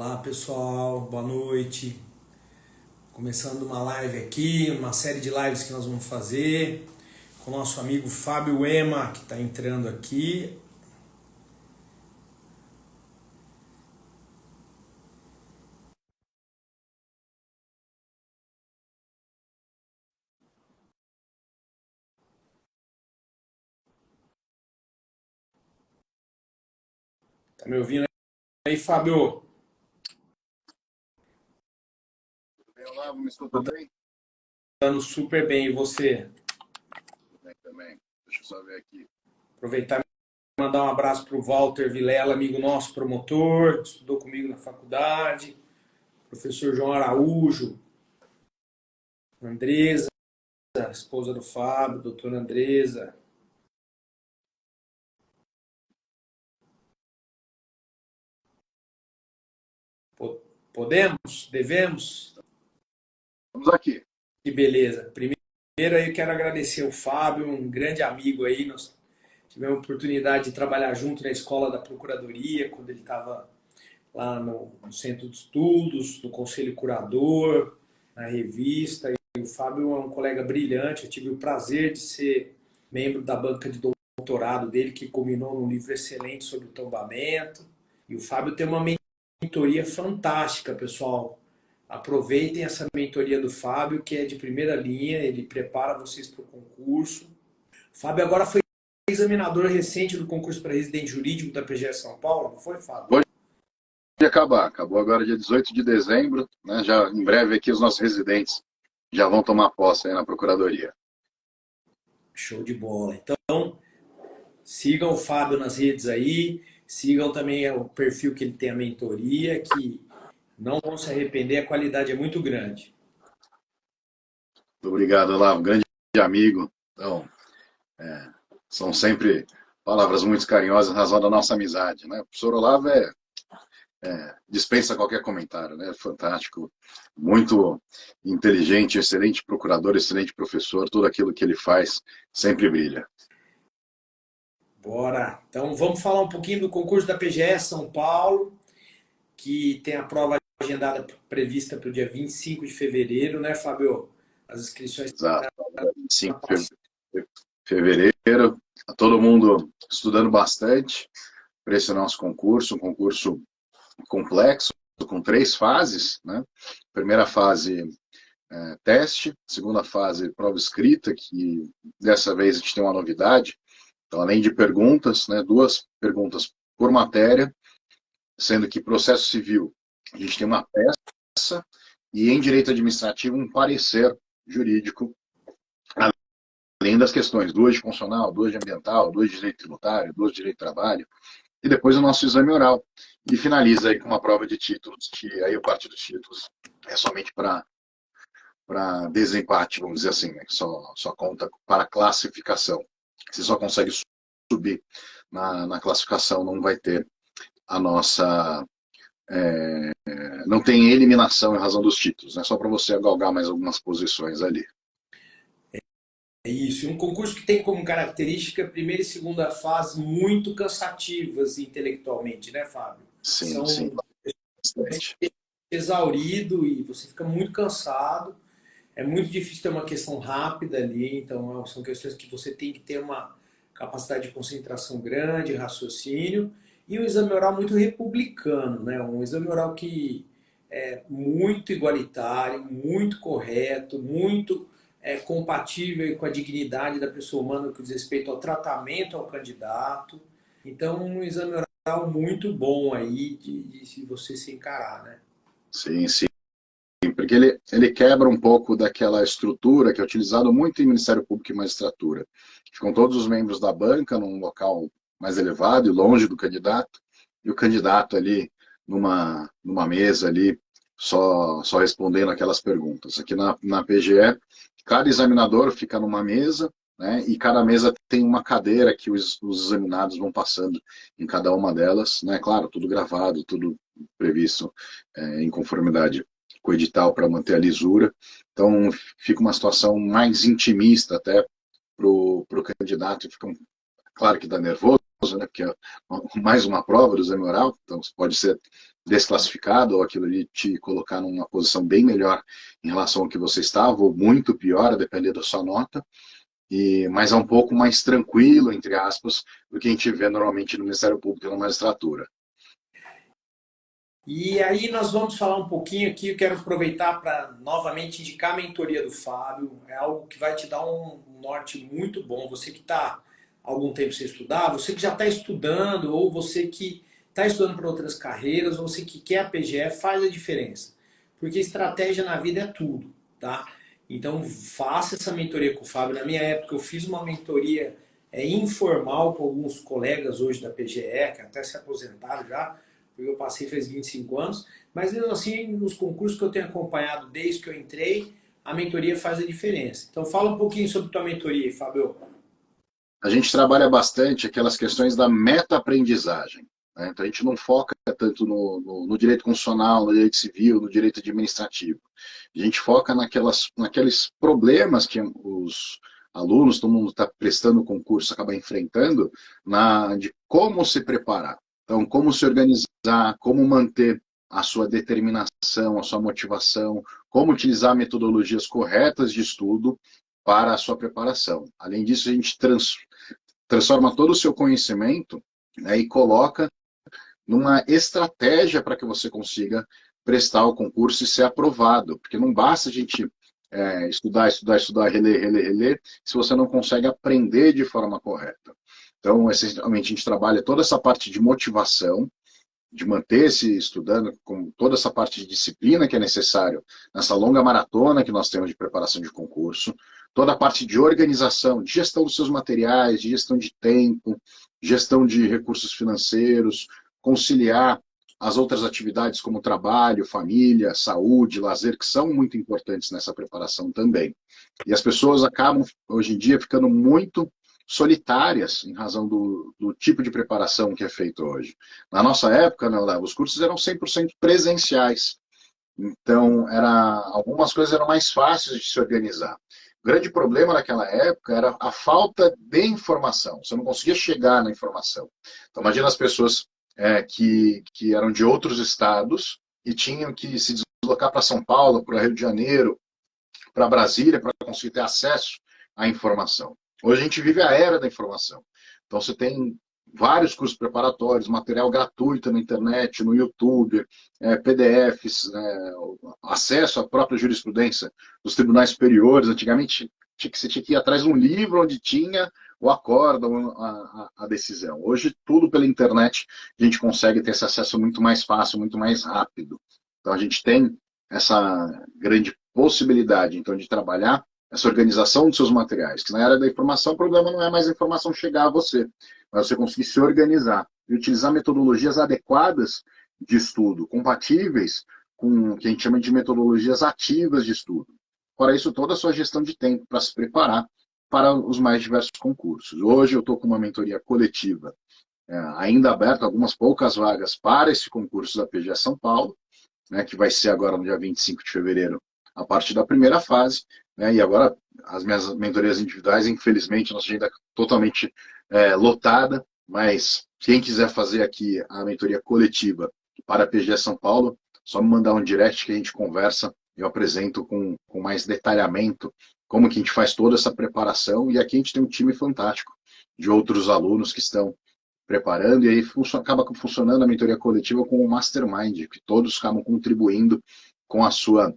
Olá pessoal, boa noite. Começando uma live aqui, uma série de lives que nós vamos fazer com o nosso amigo Fábio Ema, que está entrando aqui. Tá me ouvindo aí, Fábio? Olá, me escuta bem? Dando super bem, e você? Bem também. Deixa eu só ver aqui. Aproveitar e mandar um abraço para o Walter Vilela, amigo nosso, promotor, estudou comigo na faculdade, professor João Araújo, Andresa, esposa do Fábio, doutora Andresa. Podemos? Devemos? Vamos aqui. Que beleza. Primeiro aí eu quero agradecer o Fábio, um grande amigo aí. Nós tivemos a oportunidade de trabalhar junto na escola da Procuradoria, quando ele estava lá no Centro de Estudos, no Conselho Curador, na revista. E o Fábio é um colega brilhante. Eu tive o prazer de ser membro da banca de doutorado dele, que culminou num livro excelente sobre o tombamento. E o Fábio tem uma mentoria fantástica, pessoal. Aproveitem essa mentoria do Fábio, que é de primeira linha, ele prepara vocês para o concurso. O Fábio agora foi examinador recente do concurso para residente jurídico da PGE São Paulo, não foi, Fábio? Pode acabar. Acabou agora dia 18 de dezembro, né? Já em breve aqui os nossos residentes já vão tomar posse aí na Procuradoria. Show de bola. Então, sigam o Fábio nas redes aí, sigam também o perfil que ele tem a mentoria, que não vão se arrepender, a qualidade é muito grande. Muito obrigado, Olavo. Grande amigo. Então, são sempre palavras muito carinhosas em razão da nossa amizade, né? O professor Olavo dispensa qualquer comentário, né? Fantástico, muito inteligente, excelente procurador, excelente professor. Tudo aquilo que ele faz sempre brilha. Bora! Então vamos falar um pouquinho do concurso da PGE São Paulo, que tem a prova agendada prevista para o dia 25 de fevereiro, né, Fábio? As inscrições Exato. 25 de fevereiro. Todo mundo estudando bastante para esse nosso concurso, um concurso complexo, com 3 fases, né? Primeira fase, teste. Segunda fase, prova escrita, que dessa vez a gente tem uma novidade. Então, além de perguntas, né, 2 perguntas por matéria, sendo que processo civil a gente tem uma peça e em direito administrativo um parecer jurídico, além das questões 2 de funcional, 2 de ambiental, 2 de direito tributário, 2 de direito do trabalho, e depois o nosso exame oral. E finaliza aí com uma prova de títulos, que aí a parte dos títulos é somente para desempate, vamos dizer assim, né? Só conta para classificação. Você só consegue subir na classificação, não vai ter a nossa... não tem eliminação em razão dos títulos, né? Só para você galgar mais algumas posições ali. É isso, e um concurso que tem como característica a primeira e segunda fase muito cansativas intelectualmente, né, Fábio? Sim, sim, São bastante. exaurido e você fica muito cansado. É muito difícil ter uma questão rápida ali, então são questões que você tem que ter uma capacidade de concentração grande, raciocínio, e um exame oral muito republicano, né? Um exame oral que é muito igualitário, muito correto, muito compatível com a dignidade da pessoa humana no que diz respeito ao tratamento ao candidato. Então, um exame oral muito bom aí de você se encarar, né? Sim, sim. Porque ele quebra um pouco daquela estrutura que é utilizado muito em Ministério Público e Magistratura. Ficam todos os membros da banca num local mais elevado e longe do candidato, e o candidato ali numa mesa ali, só respondendo aquelas perguntas. Aqui na PGE, cada examinador fica numa mesa, né, e cada mesa tem uma cadeira que os examinados vão passando em cada uma delas, né, claro, tudo gravado, tudo previsto em conformidade com o edital para manter a lisura. Então, fica uma situação mais intimista até para o candidato. Fica claro que dá nervoso, né, porque é mais uma prova do exame oral, então pode ser desclassificado, ou aquilo ali te colocar numa posição bem melhor em relação ao que você estava, ou muito pior, a depender da sua nota, mas é um pouco mais tranquilo, entre aspas, do que a gente vê normalmente no Ministério Público e na magistratura. E aí nós vamos falar um pouquinho aqui, eu quero aproveitar para novamente indicar a mentoria do Fábio, é algo que vai te dar um norte muito bom. Você que está há algum tempo sem estudar, você que já está estudando, ou você que está estudando para outras carreiras, ou você que quer a PGE, faz a diferença. Porque estratégia na vida é tudo, tá? Então faça essa mentoria com o Fábio. Na minha época eu fiz uma mentoria informal com alguns colegas hoje da PGE, que até se aposentaram já, porque eu passei faz 25 anos, mas mesmo assim, nos concursos que eu tenho acompanhado desde que eu entrei, a mentoria faz a diferença. Então fala um pouquinho sobre tua mentoria, Fábio. A gente trabalha bastante aquelas questões da meta-aprendizagem, né? Então a gente não foca tanto no direito constitucional, no direito civil, no direito administrativo. A gente foca naqueles problemas que os alunos, todo mundo está prestando o concurso, acaba enfrentando, de como se preparar. Então, como se organizar, como manter a sua determinação, a sua motivação, como utilizar metodologias corretas de estudo para a sua preparação. Além disso, a gente transforma todo o seu conhecimento, né, e coloca numa estratégia para que você consiga prestar o concurso e ser aprovado. Porque não basta a gente estudar, reler, se você não consegue aprender de forma correta. Então, essencialmente, a gente trabalha toda essa parte de motivação, de manter-se estudando, com toda essa parte de disciplina que é necessário nessa longa maratona que nós temos de preparação de concurso, toda a parte de organização, de gestão dos seus materiais, de gestão de tempo, gestão de recursos financeiros, conciliar as outras atividades como trabalho, família, saúde, lazer, que são muito importantes nessa preparação também. E as pessoas acabam, hoje em dia, ficando muito solitárias em razão do tipo de preparação que é feito hoje. Na nossa época, né, os cursos eram 100% presenciais. Então, algumas coisas eram mais fáceis de se organizar. O grande problema naquela época era a falta de informação. Você não conseguia chegar na informação. Então, imagina as pessoas que eram de outros estados e tinham que se deslocar para São Paulo, para Rio de Janeiro, para Brasília, para conseguir ter acesso à informação. Hoje a gente vive a era da informação. Então você tem vários cursos preparatórios, material gratuito na internet, no YouTube, PDFs, acesso à própria jurisprudência dos tribunais superiores. Antigamente você tinha que ir atrás de um livro onde tinha o acórdão, a decisão. Hoje tudo pela internet a gente consegue ter esse acesso muito mais fácil, muito mais rápido. Então a gente tem essa grande possibilidade, então, de trabalhar essa organização dos seus materiais, que na era da informação o problema não é mais a informação chegar a você, mas você conseguir se organizar e utilizar metodologias adequadas de estudo, compatíveis com o que a gente chama de metodologias ativas de estudo. Fora isso, toda a sua gestão de tempo para se preparar para os mais diversos concursos. Hoje eu estou com uma mentoria coletiva, ainda aberta, algumas poucas vagas para esse concurso da PGE São Paulo, né, que vai ser agora no dia 25 de fevereiro, a partir da primeira fase, né, e agora as minhas mentorias individuais, infelizmente, nossa agenda é totalmente lotada, mas quem quiser fazer aqui a mentoria coletiva para a PGE São Paulo, só me mandar um direct que a gente conversa, eu apresento com mais detalhamento como que a gente faz toda essa preparação, e aqui a gente tem um time fantástico de outros alunos que estão preparando, e aí acaba funcionando a mentoria coletiva como um mastermind, que todos acabam contribuindo com a sua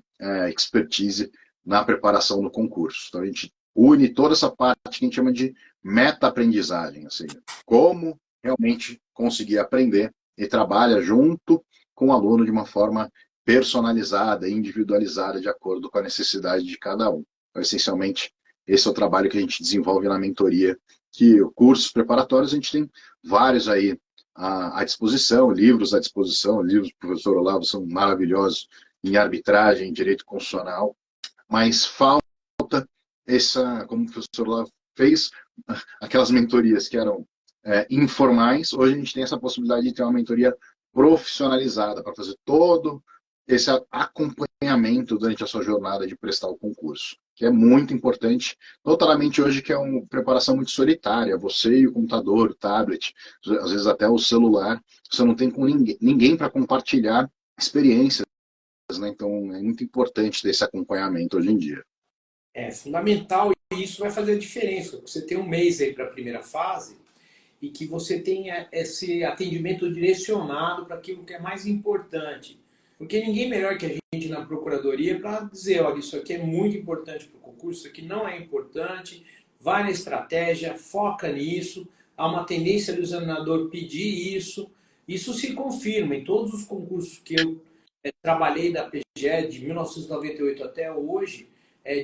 expertise na preparação do concurso. Então a gente une toda essa parte que a gente chama de meta-aprendizagem, ou seja, como realmente conseguir aprender, e trabalha junto com o aluno de uma forma personalizada, individualizada, de acordo com a necessidade de cada um. Então, essencialmente, esse é o trabalho que a gente desenvolve na mentoria, que cursos preparatórios a gente tem vários aí à disposição, livros à disposição, livros do professor Olavo são maravilhosos em arbitragem, em direito constitucional, mas falta como o professor Olavo fez, aquelas mentorias que eram informais, hoje a gente tem essa possibilidade de ter uma mentoria profissionalizada para fazer todo esse acompanhamento durante a sua jornada de prestar o concurso. que é muito importante, notadamente hoje que é uma preparação muito solitária, você e o computador, o tablet, às vezes até o celular, você não tem com ninguém para compartilhar experiências, né? Então é muito importante ter esse acompanhamento hoje em dia. É fundamental e isso vai fazer a diferença. Você tem um mês aí para a primeira fase e que você tenha esse atendimento direcionado para aquilo que é mais importante. Porque ninguém melhor que a gente na procuradoria para dizer, olha, isso aqui é muito importante para o concurso, isso aqui não é importante, vai na estratégia, foca nisso, há uma tendência do examinador pedir isso. Isso se confirma em todos os concursos que eu trabalhei da PGE de 1998 até hoje,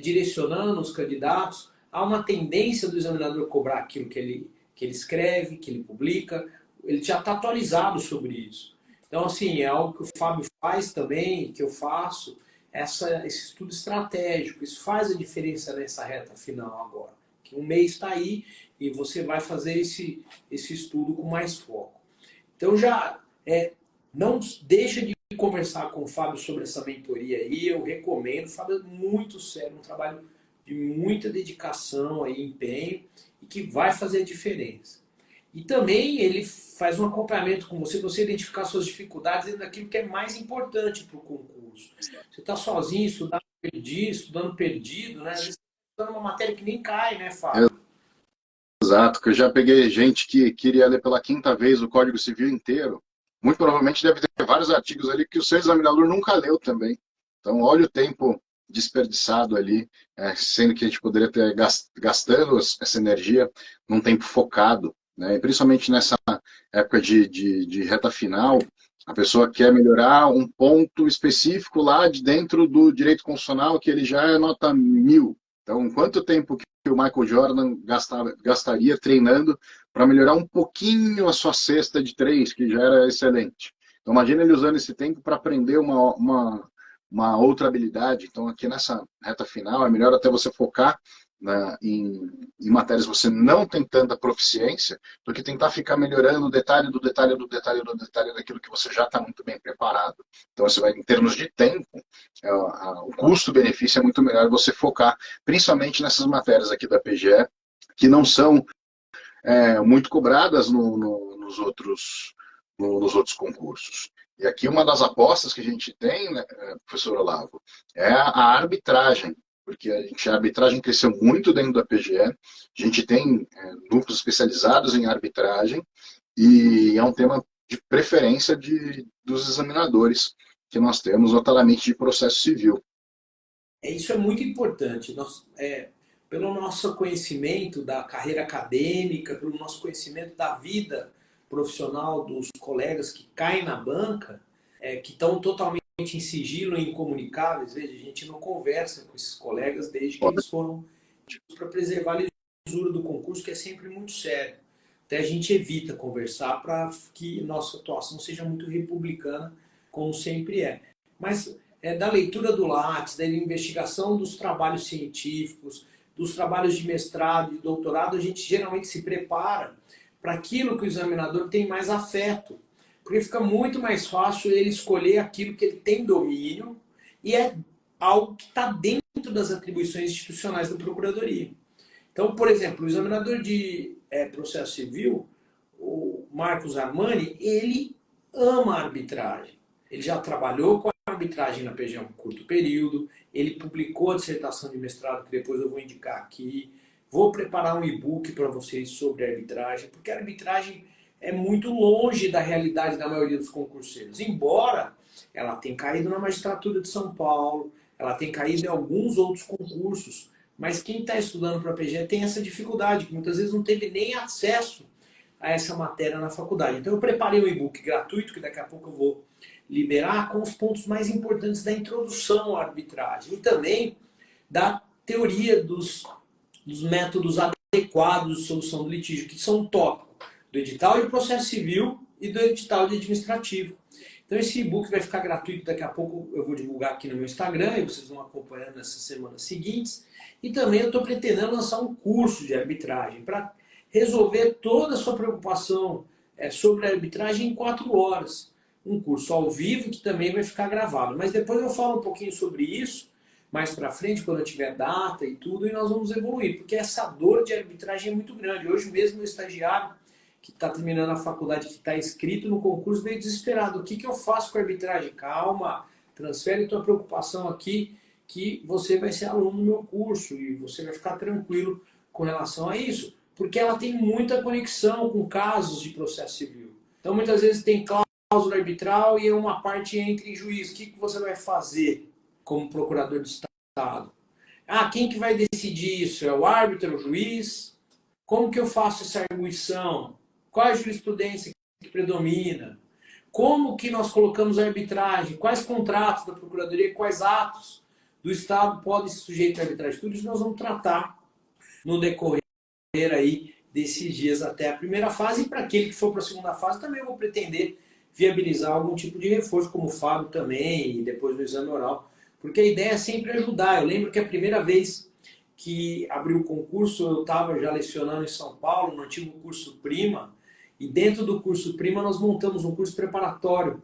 direcionando os candidatos, há uma tendência do examinador cobrar aquilo que ele escreve, que ele publica, ele já está atualizado sobre isso. Então, assim, é algo que o Fábio faz também, que eu faço, esse estudo estratégico. Isso faz a diferença nessa reta final agora. Que um mês está aí e você vai fazer esse estudo com mais foco. Então, já não deixa de conversar com o Fábio sobre essa mentoria aí, eu recomendo. O Fábio é muito sério, um trabalho de muita dedicação e empenho e que vai fazer a diferença. E também ele faz um acompanhamento com você, para você identificar suas dificuldades dentro daquilo que é mais importante para o concurso. Você está sozinho, estudando perdido, né? Às vezes você está estudando uma matéria que nem cai, né, Fábio? Exato, que eu já peguei gente que queria ler pela quinta vez o Código Civil inteiro. Muito provavelmente deve ter vários artigos ali que o seu examinador nunca leu também. Então, olha o tempo desperdiçado ali, sendo que a gente poderia ter gastando essa energia num tempo focado, né? E principalmente nessa época de reta final, a pessoa quer melhorar um ponto específico lá de dentro do direito constitucional que ele já é nota 1000. Então, quanto tempo que o Michael Jordan gastaria treinando para melhorar um pouquinho a sua cesta de três, que já era excelente. Então, imagina ele usando esse tempo para aprender uma outra habilidade. Então, aqui nessa reta final, é melhor até você focar em matérias que você não tem tanta proficiência, do que tentar ficar melhorando o detalhe do detalhe do detalhe do detalhe daquilo que você já está muito bem preparado. Então, você vai, em termos de tempo, o custo-benefício é muito melhor você focar, principalmente nessas matérias aqui da PGE, que não são muito cobradas nos outros concursos. E aqui uma das apostas que a gente tem, né, professor Olavo, é a arbitragem, porque a arbitragem cresceu muito dentro da PGE, a gente tem núcleos especializados em arbitragem, e é um tema de preferência dos examinadores que nós temos, notadamente de processo civil. Isso é muito importante. Pelo nosso conhecimento da carreira acadêmica, pelo nosso conhecimento da vida profissional dos colegas que caem na banca, que estão totalmente em sigilo e incomunicáveis, veja, a gente não conversa com esses colegas desde que eles foram para preservar a lisura do concurso, que é sempre muito sério. Até a gente evita conversar para que nossa atuação seja muito republicana, como sempre é. Mas da leitura do Lattes, da investigação dos trabalhos científicos, dos trabalhos de mestrado e doutorado, a gente geralmente se prepara para aquilo que o examinador tem mais afeto. Porque fica muito mais fácil ele escolher aquilo que ele tem domínio e é algo que está dentro das atribuições institucionais da Procuradoria. Então, por exemplo, o examinador de processo civil, o Marcos Armani, ele ama a arbitragem. Ele já trabalhou com a arbitragem na PGE há um curto período, ele publicou a dissertação de mestrado, que depois eu vou indicar aqui. Vou preparar um e-book para vocês sobre a arbitragem, porque a arbitragem é muito longe da realidade da maioria dos concurseiros. Embora ela tenha caído na magistratura de São Paulo, ela tenha caído em alguns outros concursos, mas quem está estudando para a PGE tem essa dificuldade, que muitas vezes não teve nem acesso a essa matéria na faculdade. Então eu preparei um e-book gratuito, que daqui a pouco eu vou liberar, com os pontos mais importantes da introdução à arbitragem e também da teoria dos métodos adequados de solução do litígio, que são um tópico do edital de processo civil e do edital de administrativo. Então esse e-book vai ficar gratuito, daqui a pouco eu vou divulgar aqui no meu Instagram, e vocês vão acompanhando nessas semanas seguintes. E também eu estou pretendendo lançar um curso de arbitragem para resolver toda a sua preocupação sobre a arbitragem em 4 horas. Um curso ao vivo que também vai ficar gravado. Mas depois eu falo um pouquinho sobre isso, mais para frente, quando eu tiver data e tudo, e nós vamos evoluir, porque essa dor de arbitragem é muito grande. Hoje mesmo o estagiário que está terminando a faculdade, que está inscrito no concurso, veio desesperado. O que eu faço com a arbitragem? Calma, transfere tua preocupação aqui, que você vai ser aluno no meu curso e você vai ficar tranquilo com relação a isso, porque ela tem muita conexão com casos de processo civil. Então, muitas vezes tem cláusula arbitral e uma parte entra em juízo. O que você vai fazer como procurador de Estado? Ah, quem que vai decidir isso? É o árbitro, o juiz? Como que eu faço essa arguição? Qual é a jurisprudência que predomina? Como que nós colocamos a arbitragem? Quais contratos da Procuradoria, quais atos do Estado podem se sujeitar à arbitragem? Tudo isso nós vamos tratar no decorrer aí desses dias até a primeira fase. E para aquele que for para a segunda fase, também eu vou pretender viabilizar algum tipo de reforço, como o Fábio também, e depois do exame oral. Porque a ideia é sempre ajudar. Eu lembro que a primeira vez que abriu o concurso, eu estava já lecionando em São Paulo, no antigo curso Prima, e dentro do curso Prima nós montamos um curso preparatório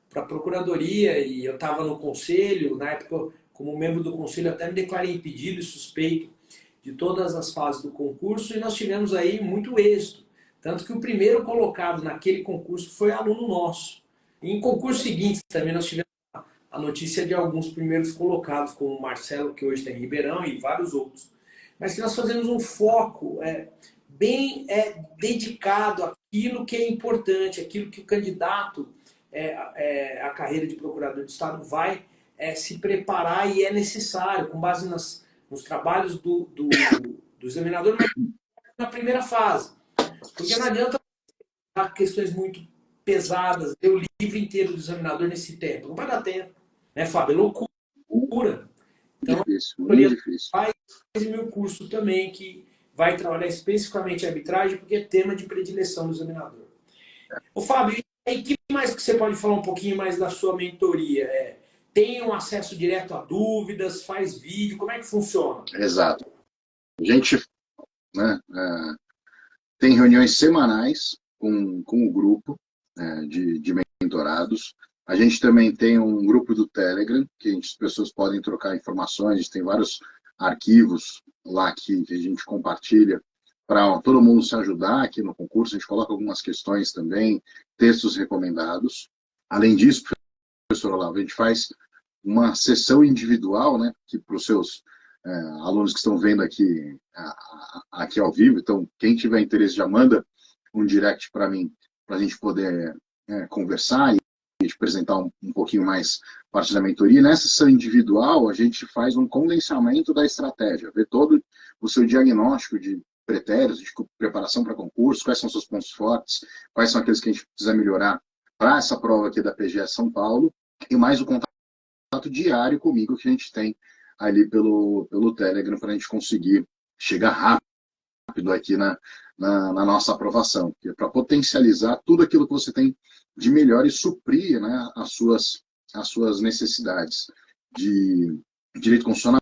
para a Procuradoria, e eu estava no conselho, na época, como membro do conselho, até me declarei impedido e suspeito de todas as fases do concurso, e nós tivemos aí muito êxito. Tanto que o primeiro colocado naquele concurso foi aluno nosso. E em concursos seguintes também nós tivemos a notícia de alguns primeiros colocados, como o Marcelo, que hoje está em Ribeirão, e vários outros. Mas que nós fazemos um foco bem dedicado àquilo que é importante, aquilo que o candidato à carreira de procurador de Estado vai se preparar e é necessário, com base nos trabalhos do examinador, mas na primeira fase. Porque não adianta questões muito pesadas, ler o livro inteiro do examinador nesse tempo. Não vai dar tempo. Né, Fábio? É loucura. Então, Difícil, muito difícil. faz meu curso também, que vai trabalhar especificamente a arbitragem, porque é tema de predileção do examinador. Ô, Fábio, e que mais que você pode falar um pouquinho mais da sua mentoria? Tem um acesso direto a dúvidas, faz vídeo, como é que funciona? Exato. A gente, né, tem reuniões semanais com o grupo de mentorados. A gente também tem um grupo do Telegram, que as pessoas podem trocar informações, a gente tem vários arquivos lá que a gente compartilha para todo mundo se ajudar aqui no concurso. A gente coloca algumas questões também, textos recomendados. Além disso, professor Olavo, a gente faz uma sessão individual, né, para os seus alunos que estão vendo aqui ao vivo. Então, quem tiver interesse já manda um direct para mim, para a gente poder conversar e apresentar um pouquinho mais parte da mentoria. Nessa sessão individual, a gente faz um condensamento da estratégia, vê todo o seu diagnóstico de pretéritos, de preparação para concurso, quais são os seus pontos fortes, quais são aqueles que a gente precisa melhorar para essa prova aqui da PGE São Paulo, e mais o contato diário comigo que a gente tem ali pelo Telegram, para a gente conseguir chegar rápido aqui na nossa aprovação, para potencializar tudo aquilo que você tem de melhor e suprir, né, as suas necessidades de direito constitucional,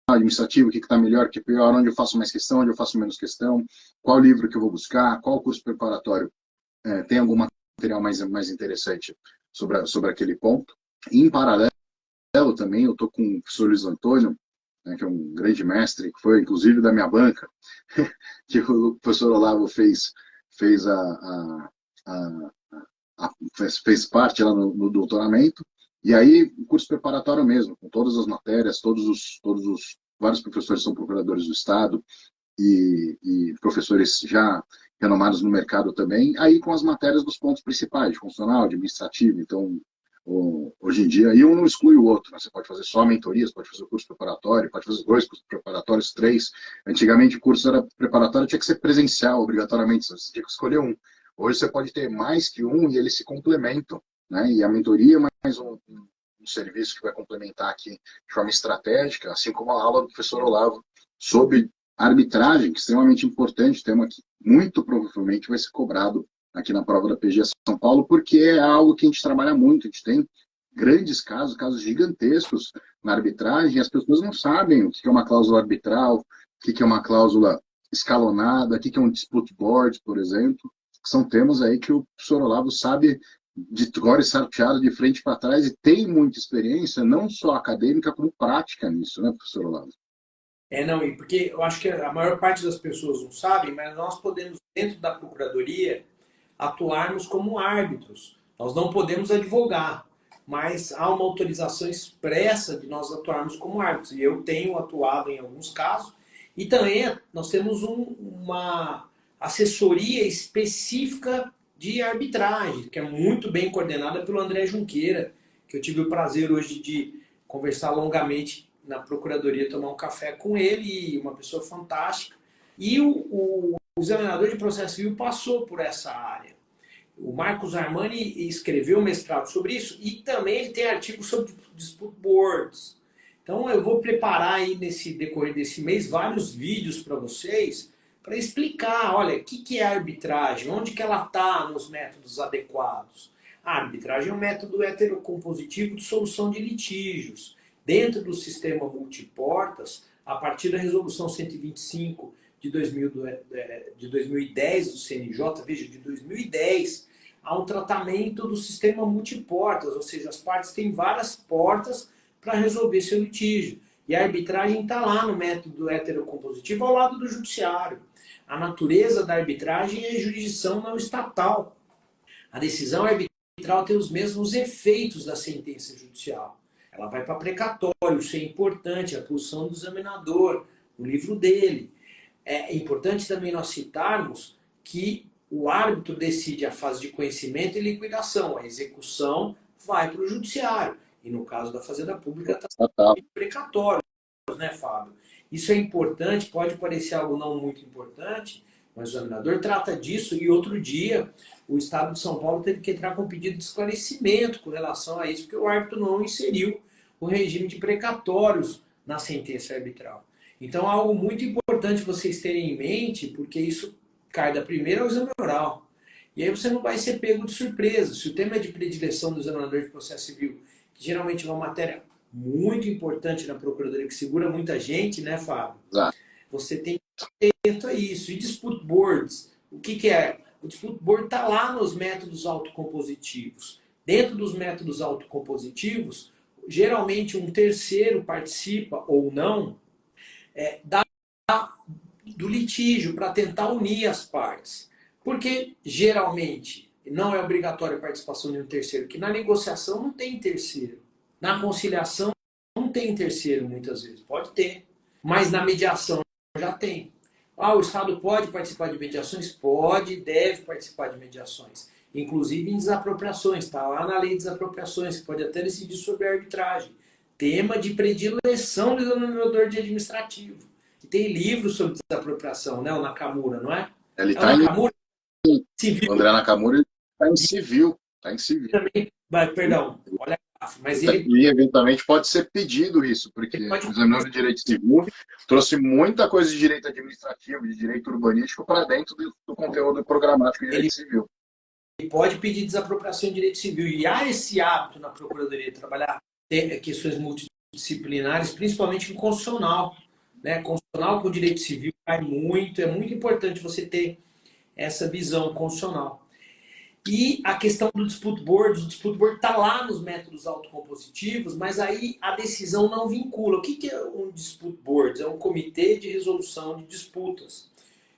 administrativo, o que está melhor, o que é pior, onde eu faço mais questão, onde eu faço menos questão, qual livro que eu vou buscar, qual curso preparatório tem algum material mais interessante sobre aquele ponto. E, em paralelo, também eu estou com o professor Luiz Antônio, né, que é um grande mestre, que foi inclusive da minha banca, que o professor Olavo fez parte lá no doutoramento. E aí, o curso preparatório mesmo, com todas as matérias, todos os vários professores são procuradores do Estado e professores já renomados no mercado também, aí com as matérias dos pontos principais, de funcional, administrativo. Então, hoje em dia, e um não exclui o outro, né? Você pode fazer só mentorias, pode fazer o curso preparatório, pode fazer 2 cursos preparatórios, 3. Antigamente o curso era preparatório, tinha que ser presencial, obrigatoriamente, você tinha que escolher um. Hoje você pode ter mais que um e eles se complementam, né? E a mentoria é mais um serviço que vai complementar aqui de forma estratégica, assim como a aula do professor Olavo sobre arbitragem, que é extremamente importante, tema que muito provavelmente vai ser cobrado aqui na prova da PGE São Paulo, porque é algo que a gente trabalha muito, a gente tem grandes casos gigantescos na arbitragem, e as pessoas não sabem o que é uma cláusula arbitral, o que é uma cláusula escalonada, o que é um dispute board, por exemplo, que são temas aí que o professor Olavo sabe de cor e salteado de frente para trás e tem muita experiência, não só acadêmica, como prática nisso, né, professor Olavo? Não, e porque eu acho que a maior parte das pessoas não sabem, mas nós podemos, dentro da Procuradoria, atuarmos como árbitros. Nós não podemos advogar, mas há uma autorização expressa de nós atuarmos como árbitros. E eu tenho atuado em alguns casos. E também nós temos uma assessoria específica de arbitragem, que é muito bem coordenada pelo André Junqueira, que eu tive o prazer hoje de conversar longamente na Procuradoria, tomar um café com ele, uma pessoa fantástica. E o examinador de processo civil passou por essa área. O Marcos Armani escreveu um mestrado sobre isso e também ele tem artigos sobre dispute boards. Então eu vou preparar aí nesse decorrer desse mês vários vídeos para vocês para explicar, olha, o que é a arbitragem, onde que ela está nos métodos adequados. A arbitragem é um método heterocompositivo de solução de litígios. Dentro do sistema multiportas, a partir da resolução 125 de 2010 do CNJ, veja, de 2010, há um tratamento do sistema multiportas, ou seja, as partes têm várias portas para resolver seu litígio. E a arbitragem está lá no método heterocompositivo ao lado do judiciário. A natureza da arbitragem é jurisdição não estatal. A decisão arbitral tem os mesmos efeitos da sentença judicial. Ela vai para precatório, isso é importante, a posição do examinador, o livro dele. É importante também nós citarmos que o árbitro decide a fase de conhecimento e liquidação. A execução vai para o judiciário. E no caso da Fazenda Pública está precatório, né, Fábio? Isso é importante, pode parecer algo não muito importante, mas o examinador trata disso e outro dia o Estado de São Paulo teve que entrar com um pedido de esclarecimento com relação a isso, porque o árbitro não inseriu o regime de precatórios na sentença arbitral. Então, algo muito importante vocês terem em mente, porque isso cai da primeira ao exame oral. E aí você não vai ser pego de surpresa. Se o tema é de predileção do examinador de processo civil, que geralmente é uma matéria muito importante na Procuradoria, que segura muita gente, né, Fábio? Exato. Você tem que ter atento a isso. E dispute boards, o que é? O dispute board está lá nos métodos autocompositivos. Dentro dos métodos autocompositivos, geralmente um terceiro participa ou não do litígio para tentar unir as partes. Porque, geralmente, não é obrigatória a participação de um terceiro, que na negociação não tem terceiro. Na conciliação não tem terceiro, muitas vezes. Pode ter. Mas na mediação já tem. O Estado pode participar de mediações? Pode e deve participar de mediações. Inclusive em desapropriações. Está lá na lei de desapropriações, que pode até decidir sobre a arbitragem. Tema de predileção do examinador de administrativo. Que tem livro sobre desapropriação, né? O Nakamura, não é? Ele está em civil. O André Nakamura está em civil. Está em civil. Também, perdão, olha, mas ele... E eventualmente pode ser pedido isso, porque o examinador de direito civil trouxe muita coisa de direito administrativo, de direito urbanístico para dentro do conteúdo programático de direito civil. Ele pode pedir desapropriação de direito civil. E há esse hábito na Procuradoria de trabalhar questões multidisciplinares, principalmente em constitucional. Né? Constitucional com direito civil cai muito, é muito importante você ter essa visão constitucional. E a questão do dispute board, o dispute board está lá nos métodos autocompositivos, mas aí a decisão não vincula. O que é um dispute board? É um comitê de resolução de disputas.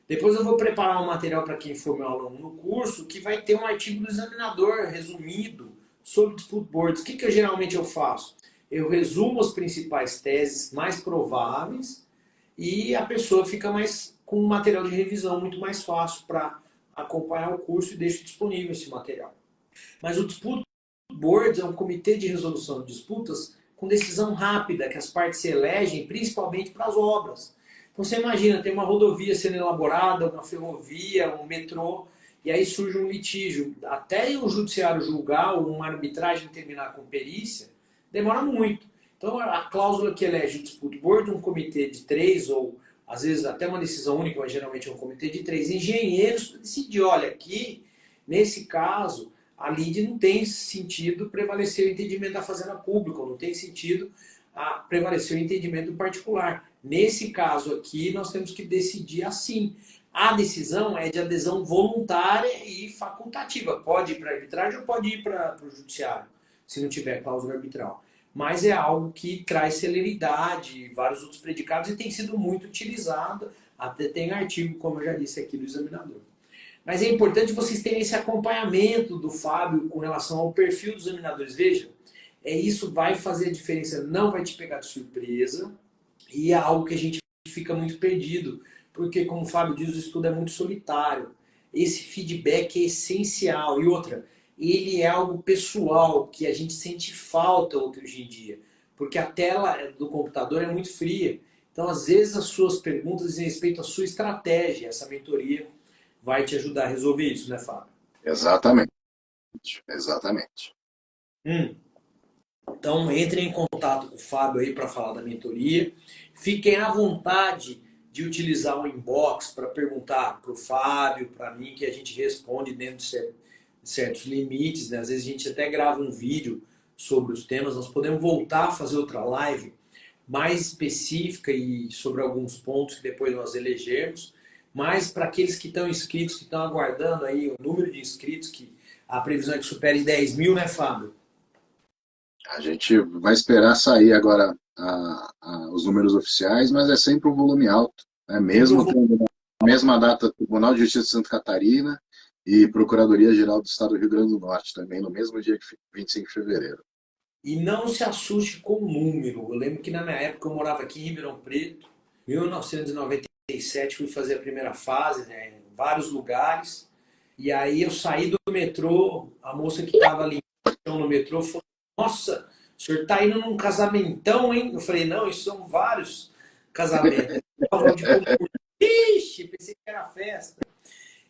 Depois eu vou preparar um material para quem for meu aluno no curso, que vai ter um artigo do examinador resumido sobre dispute boards. O que geralmente eu faço? Eu resumo as principais teses mais prováveis e a pessoa fica com um material de revisão muito mais fácil para acompanhar o curso e deixo disponível esse material. Mas o Dispute Boards é um comitê de resolução de disputas com decisão rápida, que as partes se elegem principalmente para as obras. Então você imagina, tem uma rodovia sendo elaborada, uma ferrovia, um metrô, e aí surge um litígio. Até o judiciário julgar ou uma arbitragem terminar com perícia, demora muito. Então a cláusula que elege o Dispute Board, um comitê de 3 ou às vezes até uma decisão única, mas geralmente é um comitê de 3 engenheiros para decidir, olha, aqui, nesse caso, a lide não tem sentido prevalecer o entendimento da fazenda pública, não tem sentido prevalecer o entendimento do particular. Nesse caso aqui, nós temos que decidir assim. A decisão é de adesão voluntária e facultativa. Pode ir para a arbitragem ou pode ir para o judiciário, se não tiver cláusula arbitral. Mas é algo que traz celeridade, vários outros predicados, e tem sido muito utilizado. Até tem artigo, como eu já disse aqui, do examinador. Mas é importante vocês terem esse acompanhamento do Fábio com relação ao perfil dos examinadores. Veja, isso vai fazer a diferença, não vai te pegar de surpresa, e é algo que a gente fica muito perdido, porque, como o Fábio diz, o estudo é muito solitário. Esse feedback é essencial. E outra, ele é algo pessoal, que a gente sente falta hoje em dia, porque a tela do computador é muito fria. Então, às vezes, as suas perguntas dizem respeito à sua estratégia. Essa mentoria vai te ajudar a resolver isso, né, Fábio? Exatamente, exatamente. Hum. Então, entrem em contato com o Fábio aí para falar da mentoria. Fiquem à vontade de utilizar o inbox para perguntar para o Fábio, para mim, que a gente responde dentro de certos limites, né? Às vezes a gente até grava um vídeo sobre os temas. Nós podemos voltar a fazer outra live mais específica e sobre alguns pontos que depois nós elegermos. Mas para aqueles que estão inscritos, que estão aguardando aí o número de inscritos, que a previsão é que supere 10 mil, né, Fábio? A gente vai esperar sair agora os números oficiais, mas é sempre um volume alto, né? Sempre eu Mesmo vou. tendo a mesma data Tribunal de Justiça de Santa Catarina e Procuradoria-Geral do Estado do Rio Grande do Norte, também no mesmo dia que 25 de fevereiro. E não se assuste com o número. Eu lembro que na minha época eu morava aqui em Ribeirão Preto, 1997 fui fazer a primeira fase, né, em vários lugares. E aí eu saí do metrô, a moça que estava ali no metrô falou: Nossa, o senhor está indo num casamentão, hein? Eu falei: Não, isso são vários casamentos. Prova de concurso. Ixi, pensei que era festa.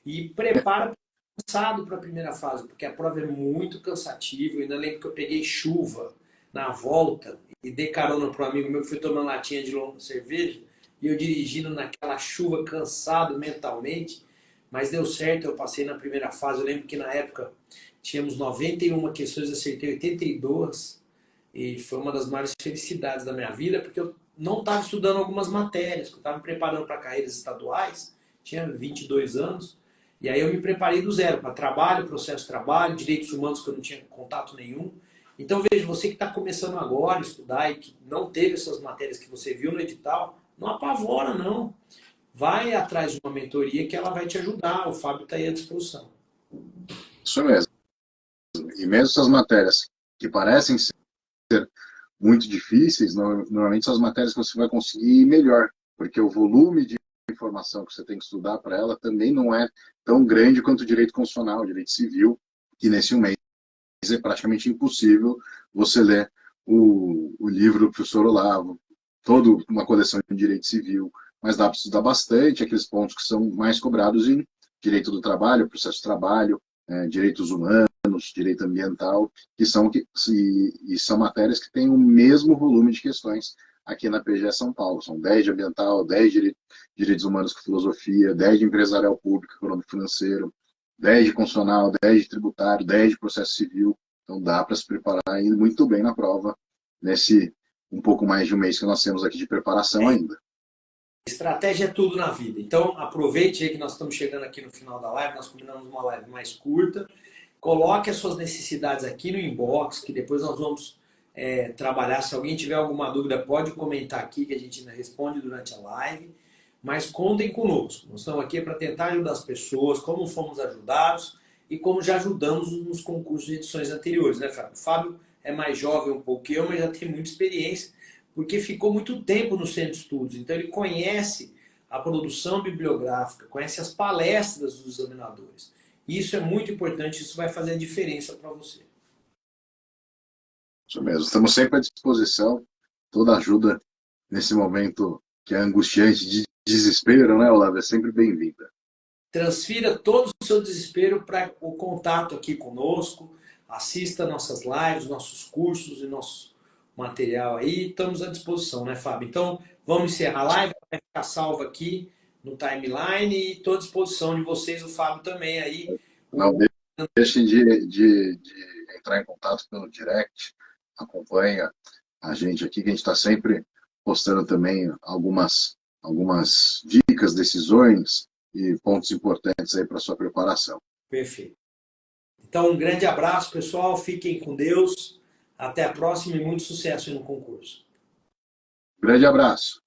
E prepara cansado para a primeira fase, porque a prova é muito cansativa. Eu ainda lembro que eu peguei chuva na volta e dei carona para um amigo meu que foi tomando latinha de cerveja e eu dirigindo naquela chuva, cansado mentalmente, mas deu certo, eu passei na primeira fase. Eu lembro que na época tínhamos 91 questões, acertei 82 e foi uma das maiores felicidades da minha vida, porque eu não estava estudando algumas matérias, eu estava me preparando para carreiras estaduais, tinha 22 anos, e aí eu me preparei do zero para trabalho, processo de trabalho, direitos humanos que eu não tinha contato nenhum. Então veja, você que está começando agora a estudar e que não teve essas matérias que você viu no edital, não apavora não. Vai atrás de uma mentoria que ela vai te ajudar, o Fábio está aí à disposição. Isso mesmo. E mesmo essas matérias que parecem ser muito difíceis, normalmente são as matérias que você vai conseguir melhor, porque o volume de informação que você tem que estudar para ela também não é tão grande quanto o direito constitucional, o direito civil, que nesse um mês é praticamente impossível você ler o livro do professor Olavo, toda uma coleção de direito civil, mas dá para estudar bastante aqueles pontos que são mais cobrados em direito do trabalho, processo de trabalho, direitos humanos, direito ambiental, e são matérias que têm o mesmo volume de questões aqui na PGE São Paulo. São 10 de ambiental, 10 de direitos humanos com filosofia, 10 de empresarial público, econômico financeiro, 10 de constitucional, 10 de tributário, 10 de processo civil. Então dá para se preparar ainda muito bem na prova, nesse um pouco mais de um mês que nós temos aqui de preparação ainda. Estratégia é tudo na vida. Então aproveite aí que nós estamos chegando aqui no final da live, nós combinamos uma live mais curta. Coloque as suas necessidades aqui no inbox, que depois nós vamos trabalhar. Se alguém tiver alguma dúvida, pode comentar aqui, que a gente ainda responde durante a live. Mas contem conosco. Nós estamos aqui para tentar ajudar as pessoas, como fomos ajudados e como já ajudamos nos concursos de edições anteriores, né, Fábio? O Fábio é mais jovem um pouco que eu, mas já tem muita experiência, porque ficou muito tempo no centro de estudos. Então ele conhece a produção bibliográfica, conhece as palestras dos examinadores. Isso é muito importante, isso vai fazer a diferença para você. Isso mesmo. Estamos sempre à disposição. Toda ajuda nesse momento que é angustiante, de desespero, né, Olavo? É sempre bem-vinda. Transfira todo o seu desespero para o contato aqui conosco, assista nossas lives, nossos cursos e nosso material aí. Estamos à disposição, né, Fábio? Então, vamos encerrar a live, vai ficar salva aqui no timeline e estou à disposição de vocês, o Fábio também aí. Não O... deixem de entrar em contato pelo direct, acompanha a gente aqui, que a gente está sempre postando também algumas dicas, decisões, e pontos importantes aí para a sua preparação. Perfeito. Então, um grande abraço, pessoal. Fiquem com Deus. Até a próxima e muito sucesso no concurso. Grande abraço.